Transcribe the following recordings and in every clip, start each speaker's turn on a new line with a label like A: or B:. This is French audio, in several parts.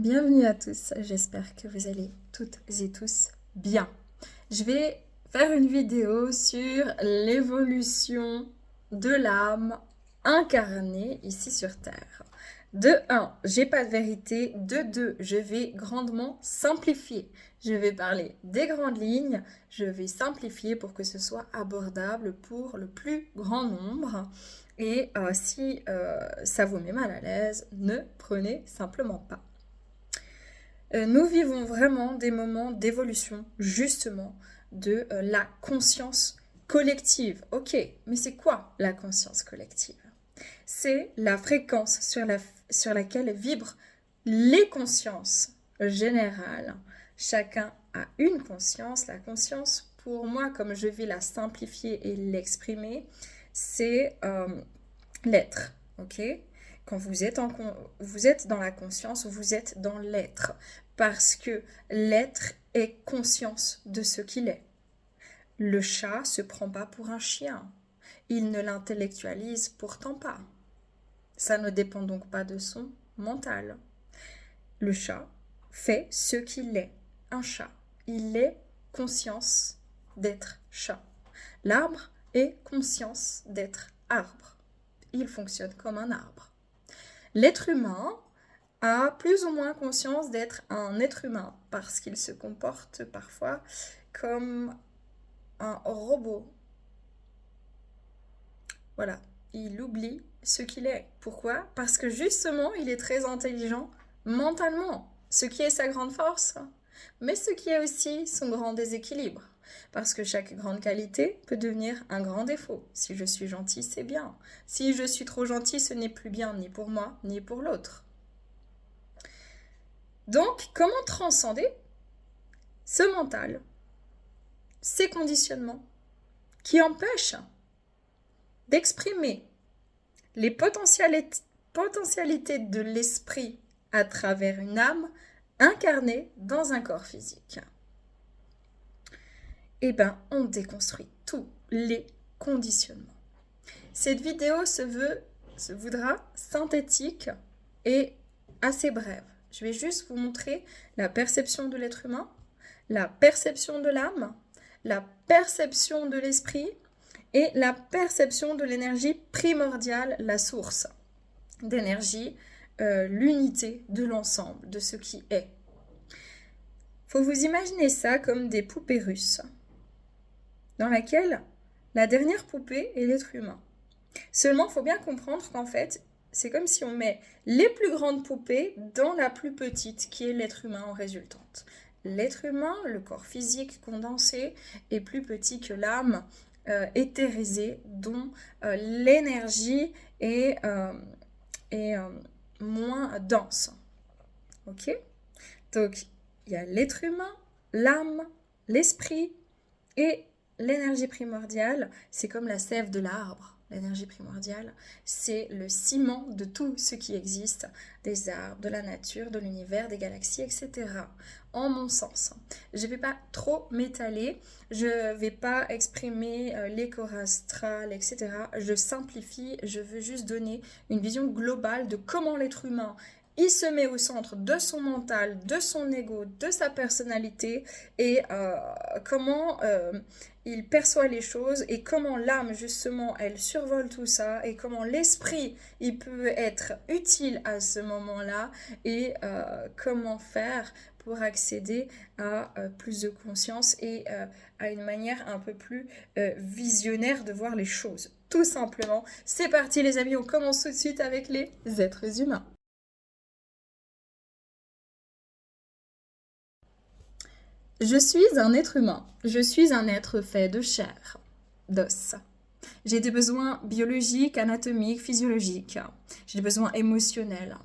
A: Bienvenue à tous, j'espère que vous allez toutes et tous bien. Je vais faire une vidéo sur l'évolution de l'âme incarnée ici sur Terre. De 1, j'ai pas de vérité. De 2, je vais grandement simplifier. Je vais parler des grandes lignes, je vais simplifier pour que ce soit abordable pour le plus grand nombre. Et si ça vous met mal à l'aise, ne prenez simplement pas. Nous vivons vraiment des moments d'évolution, justement, de la conscience collective. Ok, mais c'est quoi la conscience collective? C'est la fréquence sur laquelle vibrent les consciences générales. Chacun a une conscience. La conscience, pour moi, comme je vais la simplifier et l'exprimer, c'est l'être. Ok? Quand vous êtes dans la conscience, vous êtes dans l'être. Parce que l'être est conscience de ce qu'il est. Le chat se prend pas pour un chien. Il ne l'intellectualise pourtant pas. Ça ne dépend donc pas de son mental. Le chat fait ce qu'il est, un chat. Il est conscience d'être chat. L'arbre est conscience d'être arbre. Il fonctionne comme un arbre. L'être humain a plus ou moins conscience d'être un être humain parce qu'il se comporte parfois comme un robot. Voilà, il oublie ce qu'il est. Pourquoi? Parce que justement, il est très intelligent mentalement, ce qui est sa grande force, mais ce qui est aussi son grand déséquilibre. Parce que chaque grande qualité peut devenir un grand défaut. Si je suis gentil, c'est bien. Si je suis trop gentil, ce n'est plus bien ni pour moi, ni pour l'autre. Donc, comment transcender ce mental, ces conditionnements qui empêchent d'exprimer les potentialités de l'esprit à travers une âme incarnée dans un corps physique? Eh bien, on déconstruit tous les conditionnements. Cette vidéo se voudra synthétique et assez brève. Je vais juste vous montrer la perception de l'être humain, la perception de l'âme, la perception de l'esprit et la perception de l'énergie primordiale, la source d'énergie, l'unité de l'ensemble, de ce qui est. Faut vous imaginer ça comme des poupées russes, dans laquelle la dernière poupée est l'être humain. Seulement, il faut bien comprendre qu'en fait, c'est comme si on met les plus grandes poupées dans la plus petite, qui est l'être humain en résultante. L'être humain, le corps physique condensé, est plus petit que l'âme éthérisée, dont l'énergie est moins dense. Ok? Donc, il y a l'être humain, l'âme, l'esprit et l'énergie primordiale. C'est comme la sève de l'arbre. L'énergie primordiale, c'est le ciment de tout ce qui existe, des arbres, de la nature, de l'univers, des galaxies, etc. En mon sens. Je ne vais pas trop m'étaler, je ne vais pas exprimer les corps astrales, etc. Je simplifie, je veux juste donner une vision globale de comment l'être humain il se met au centre de son mental, de son ego, de sa personnalité et comment il perçoit les choses et comment l'âme justement elle survole tout ça et comment l'esprit il peut être utile à ce moment-là et comment faire pour accéder à plus de conscience et à une manière un peu plus visionnaire de voir les choses. Tout simplement. C'est parti les amis, on commence tout de suite avec les êtres humains. Je suis un être humain. Je suis un être fait de chair, d'os. J'ai des besoins biologiques, anatomiques, physiologiques. J'ai des besoins émotionnels.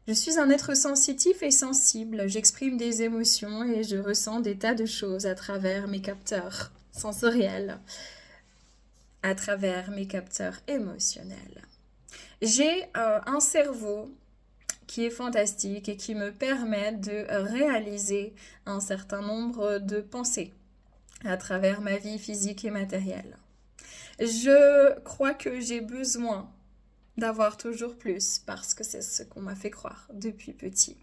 A: Je suis un être sensitif et sensible. J'exprime des émotions et je ressens des tas de choses à travers mes capteurs sensoriels, à travers mes capteurs émotionnels. J'ai un cerveau qui est fantastique et qui me permet de réaliser un certain nombre de pensées à travers ma vie physique et matérielle. Je crois que j'ai besoin d'avoir toujours plus, parce que c'est ce qu'on m'a fait croire depuis petit.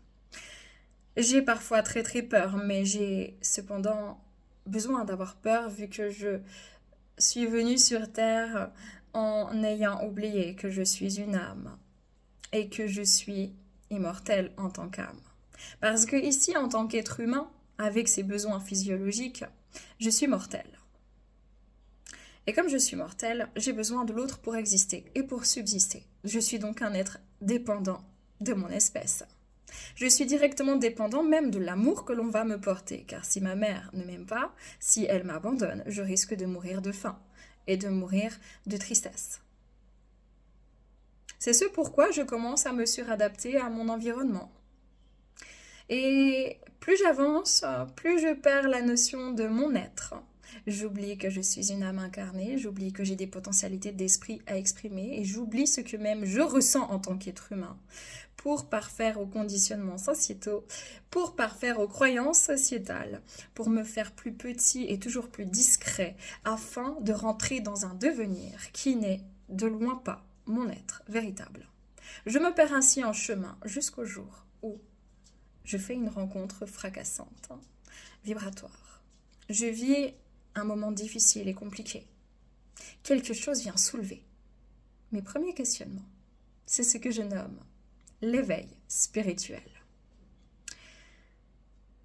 A: J'ai parfois très très peur, mais j'ai cependant besoin d'avoir peur vu que je suis venue sur Terre en ayant oublié que je suis une âme et que je suis immortelle en tant qu'âme. Parce que ici, en tant qu'être humain, avec ses besoins physiologiques, je suis mortelle. Et comme je suis mortelle, j'ai besoin de l'autre pour exister et pour subsister. Je suis donc un être dépendant de mon espèce. Je suis directement dépendant même de l'amour que l'on va me porter, car si ma mère ne m'aime pas, si elle m'abandonne, je risque de mourir de faim et de mourir de tristesse. C'est ce pourquoi je commence à me suradapter à mon environnement. Et plus j'avance, plus je perds la notion de mon être. J'oublie que je suis une âme incarnée, j'oublie que j'ai des potentialités d'esprit à exprimer et j'oublie ce que même je ressens en tant qu'être humain. Pour parfaire aux conditionnements sociétaux, pour parfaire aux croyances sociétales, pour me faire plus petit et toujours plus discret, afin de rentrer dans un devenir qui n'est de loin pas mon être véritable. Je me perds ainsi en chemin jusqu'au jour où je fais une rencontre fracassante, vibratoire. Je vis un moment difficile et compliqué. Quelque chose vient soulever mes premiers questionnements. C'est ce que je nomme l'éveil spirituel.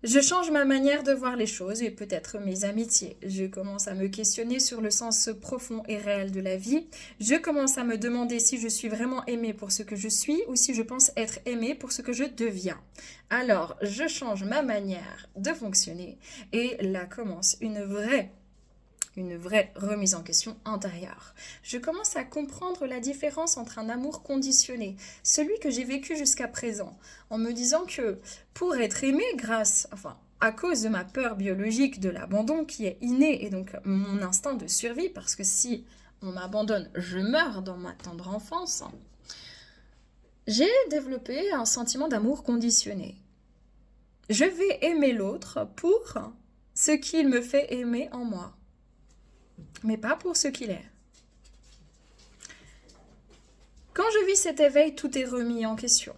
A: Je change ma manière de voir les choses et peut-être mes amitiés. Je commence à me questionner sur le sens profond et réel de la vie. Je commence à me demander si je suis vraiment aimée pour ce que je suis ou si je pense être aimée pour ce que je deviens. Alors, je change ma manière de fonctionner et là commence une vraie remise en question intérieure. Je commence à comprendre la différence entre un amour conditionné, celui que j'ai vécu jusqu'à présent, en me disant que pour être aimé à cause de ma peur biologique de l'abandon qui est innée et donc mon instinct de survie, parce que si on m'abandonne, je meurs dans ma tendre enfance, j'ai développé un sentiment d'amour conditionné. Je vais aimer l'autre pour ce qu'il me fait aimer en moi, mais pas pour ce qu'il est. Quand je vis cet éveil, tout est remis en question.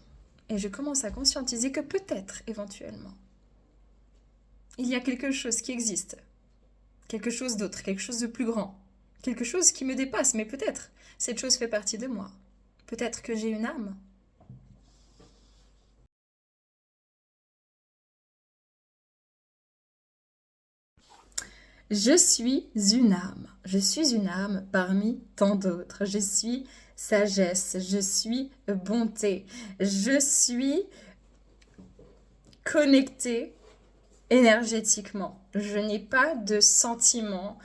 A: Et je commence à conscientiser que peut-être, éventuellement, il y a quelque chose qui existe. Quelque chose d'autre, quelque chose de plus grand. Quelque chose qui me dépasse, mais peut-être, cette chose fait partie de moi. Peut-être que j'ai une âme. Je suis une âme. Je suis une âme parmi tant d'autres. Je suis sagesse. Je suis bonté. Je suis connectée énergétiquement. Je n'ai pas de sentiments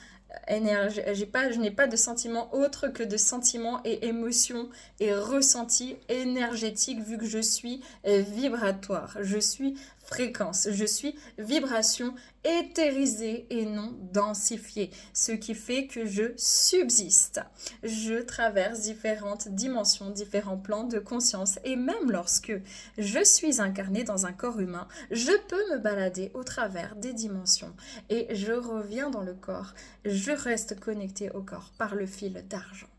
A: je n'ai pas de sentiments autres que de sentiments et émotions et ressentis énergétiques vu que je suis vibratoire, je suis fréquence, je suis vibration éthérisée et non densifiée, ce qui fait que je subsiste. Je traverse différentes dimensions, différents plans de conscience et même lorsque je suis incarnée dans un corps humain, je peux me balader au travers des dimensions et je reviens dans le corps. Je reste connectée au corps par le fil d'argent.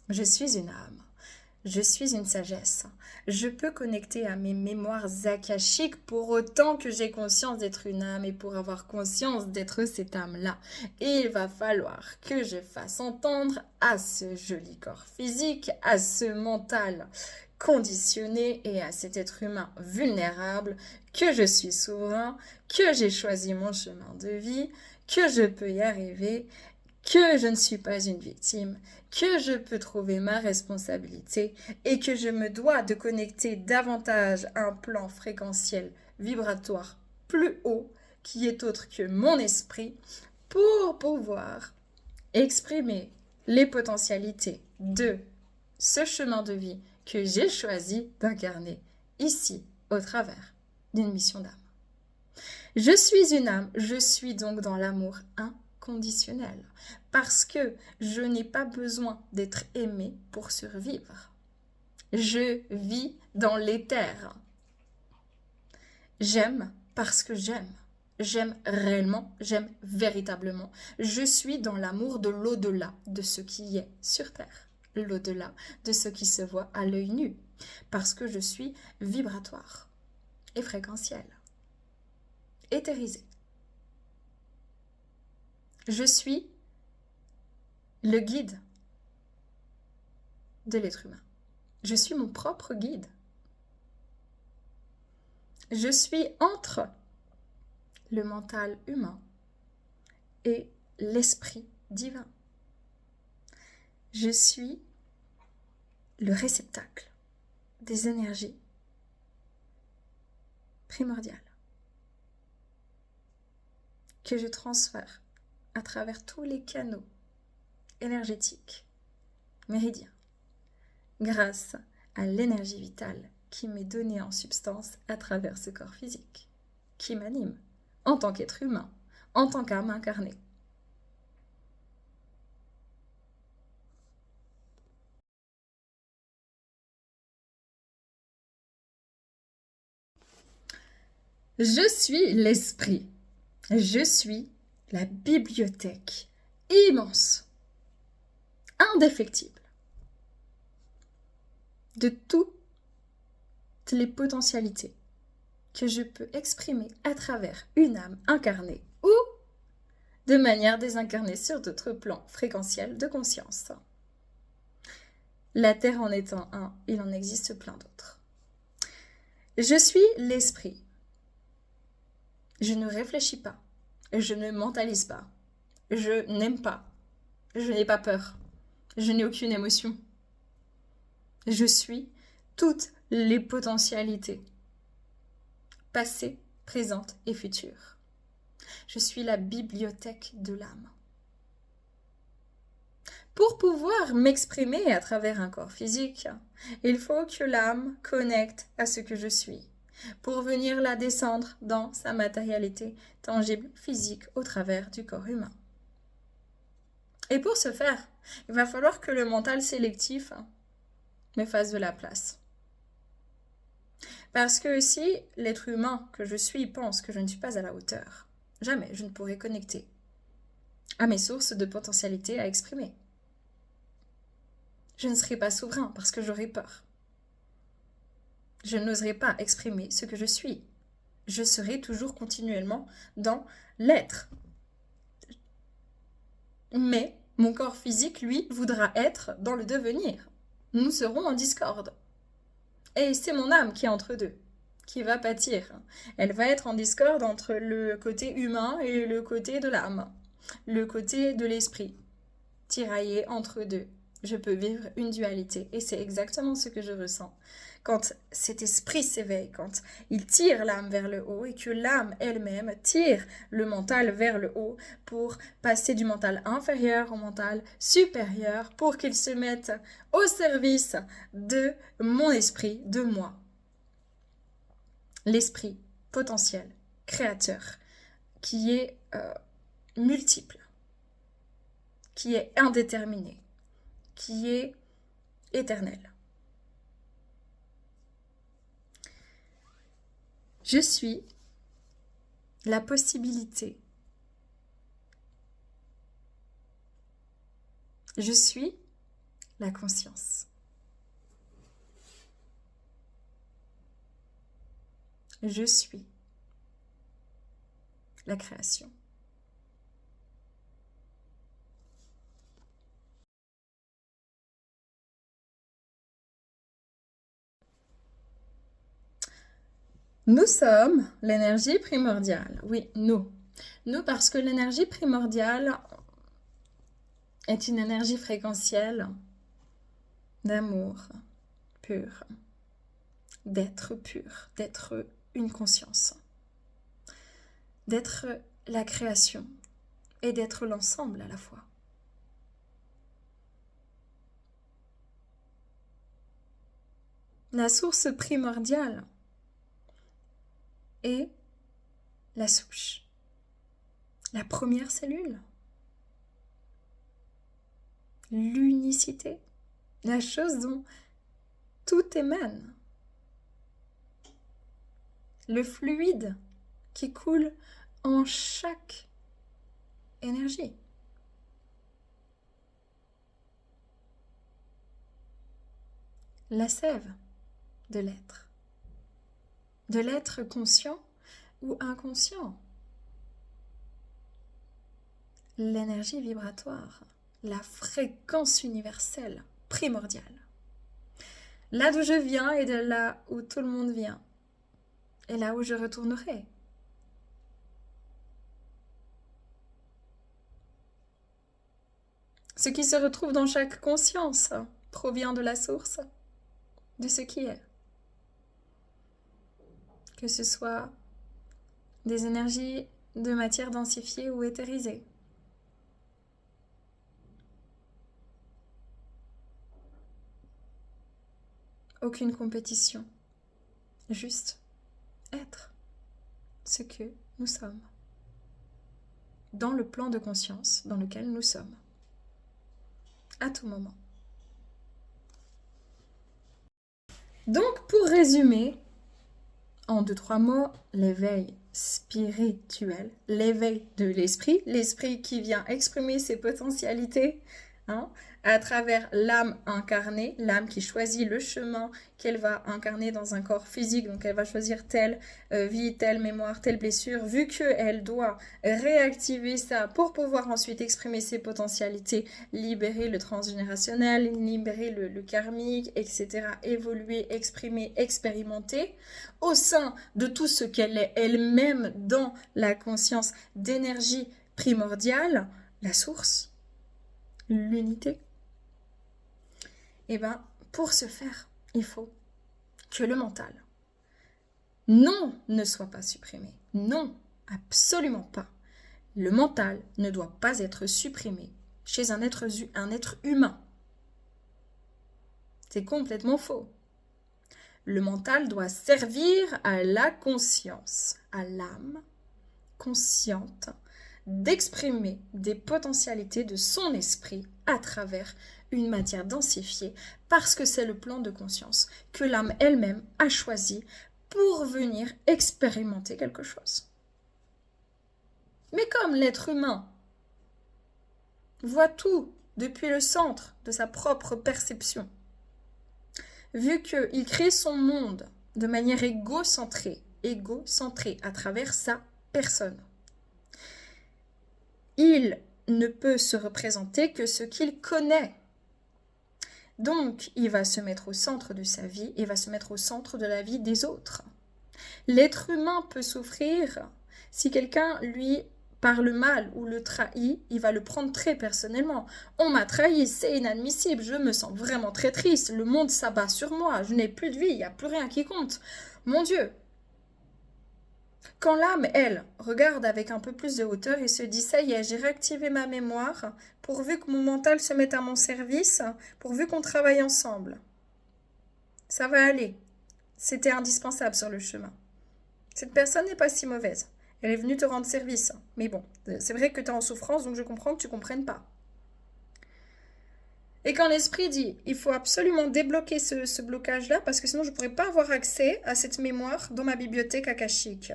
A: Je suis une âme. Je suis une sagesse. Je peux connecter à mes mémoires akashiques pour autant que j'ai conscience d'être une âme et pour avoir conscience d'être cette âme-là. Et il va falloir que je fasse entendre à ce joli corps physique, à ce mental conditionné et à cet être humain vulnérable que je suis souverain, que j'ai choisi mon chemin de vie, que je peux y arriver, que je ne suis pas une victime, que je peux trouver ma responsabilité et que je me dois de connecter davantage à un plan fréquentiel vibratoire plus haut qui est autre que mon esprit pour pouvoir exprimer les potentialités de ce chemin de vie que j'ai choisi d'incarner ici au travers d'une mission d'âme. Je suis une âme, je suis donc dans l'amour inconditionnel parce que je n'ai pas besoin d'être aimée pour survivre. Je vis dans l'éther. J'aime parce que j'aime. J'aime réellement, j'aime véritablement. Je suis dans l'amour de l'au-delà de ce qui est sur Terre. l'au-delà de ce qui se voit à l'œil nu, parce que je suis vibratoire et fréquentiel, éthérisé. Je suis le guide de l'être humain. Je suis mon propre guide. Je suis entre le mental humain et l'esprit divin. Je suis le réceptacle des énergies primordiales que je transfère à travers tous les canaux énergétiques, méridiens, grâce à l'énergie vitale qui m'est donnée en substance à travers ce corps physique, qui m'anime en tant qu'être humain, en tant qu'âme incarnée. Je suis l'esprit. Je suis la bibliothèque immense, indéfectible, de toutes les potentialités que je peux exprimer à travers une âme incarnée ou de manière désincarnée sur d'autres plans fréquentiels de conscience. La Terre en étant un, il en existe plein d'autres. Je suis l'esprit. Je ne réfléchis pas. Je ne mentalise pas. Je n'aime pas. Je n'ai pas peur. Je n'ai aucune émotion. Je suis toutes les potentialités, passées, présentes et futures. Je suis la bibliothèque de l'âme. Pour pouvoir m'exprimer à travers un corps physique, il faut que l'âme connecte à ce que je suis, pour venir la descendre dans sa matérialité tangible, physique, au travers du corps humain. Et pour ce faire, il va falloir que le mental sélectif me fasse de la place. Parce que si l'être humain que je suis pense que je ne suis pas à la hauteur, jamais je ne pourrai connecter à mes sources de potentialité à exprimer. Je ne serai pas souverain parce que j'aurai peur. Je n'oserai pas exprimer ce que je suis. Je serai toujours continuellement dans l'être. Mais mon corps physique, lui, voudra être dans le devenir. Nous serons en discorde. Et c'est mon âme qui est entre deux, qui va pâtir. Elle va être en discorde entre le côté humain et le côté de l'âme, le côté de l'esprit, tiraillé entre deux. Je peux vivre une dualité et c'est exactement ce que je ressens. Quand cet esprit s'éveille, quand il tire l'âme vers le haut et que l'âme elle-même tire le mental vers le haut pour passer du mental inférieur au mental supérieur pour qu'il se mette au service de mon esprit, de moi. L'esprit potentiel, créateur, qui est multiple, qui est indéterminé, qui est éternel. Je suis la possibilité. Je suis la conscience. Je suis la création. Nous sommes l'énergie primordiale. Oui, nous. Nous parce que l'énergie primordiale est une énergie fréquentielle d'amour pur, d'être pur, d'être une conscience, d'être la création et d'être l'ensemble à la fois. La source primordiale est la souche, la première cellule, l'unicité, la chose dont tout émane, le fluide qui coule en chaque énergie. la sève de l'être. De l'être conscient ou inconscient. L'énergie vibratoire, la fréquence universelle primordiale. Là d'où je viens et de là où tout le monde vient. Et là où je retournerai. Ce qui se retrouve dans chaque conscience provient de la source, de ce qui est. Que ce soit des énergies de matière densifiée ou éthérisée. Aucune compétition, juste être ce que nous sommes, dans le plan de conscience dans lequel nous sommes, à tout moment. Donc, pour résumer, en 2-3 mots, l'éveil spirituel, l'éveil de l'esprit, l'esprit qui vient exprimer ses potentialités, à travers l'âme incarnée, l'âme qui choisit le chemin qu'elle va incarner dans un corps physique, donc elle va choisir telle vie, telle mémoire, telle blessure, vu qu'elle doit réactiver ça pour pouvoir ensuite exprimer ses potentialités, libérer le transgénérationnel, libérer le karmique, etc., évoluer, exprimer, expérimenter, au sein de tout ce qu'elle est elle-même dans la conscience d'énergie primordiale, la source, l'unité. Et bien, pour ce faire, il faut que le mental, non, ne soit pas supprimé. Non, absolument pas. Le mental ne doit pas être supprimé chez un être humain. C'est complètement faux. Le mental doit servir à la conscience, à l'âme consciente, d'exprimer des potentialités de son esprit à travers une matière densifiée, parce que c'est le plan de conscience que l'âme elle-même a choisi pour venir expérimenter quelque chose. Mais comme l'être humain voit tout depuis le centre de sa propre perception, vu qu'il crée son monde de manière égocentrée à travers sa personne, il ne peut se représenter que ce qu'il connaît. Donc, il va se mettre au centre de sa vie et va se mettre au centre de la vie des autres. L'être humain peut souffrir si quelqu'un lui parle mal ou le trahit, il va le prendre très personnellement. On m'a trahi, c'est inadmissible, je me sens vraiment très triste, le monde s'abat sur moi, je n'ai plus de vie, il n'y a plus rien qui compte. Mon Dieu! Quand l'âme, elle, regarde avec un peu plus de hauteur et se dit « ça y est, j'ai réactivé ma mémoire, pourvu que mon mental se mette à mon service, pourvu qu'on travaille ensemble. Ça va aller. C'était indispensable sur le chemin. Cette personne n'est pas si mauvaise. Elle est venue te rendre service. Mais bon, c'est vrai que tu es en souffrance, donc je comprends que tu ne comprennes pas. » Et quand l'esprit dit « il faut absolument débloquer ce blocage-là, parce que sinon je ne pourrais pas avoir accès à cette mémoire dans ma bibliothèque akashique. »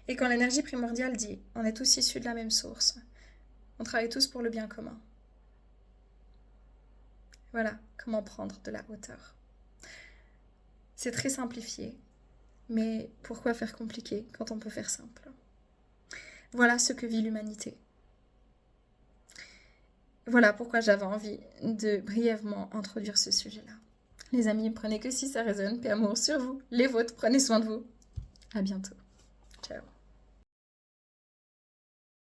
A: Et quand l'énergie primordiale dit « on est tous issus de la même source, on travaille tous pour le bien commun ». Voilà comment prendre de la hauteur. C'est très simplifié, mais pourquoi faire compliqué quand on peut faire simple? Voilà ce que vit l'humanité. Voilà pourquoi j'avais envie de brièvement introduire ce sujet-là. Les amis, prenez que si ça résonne, paix amour sur vous, les vôtres, prenez soin de vous. À bientôt.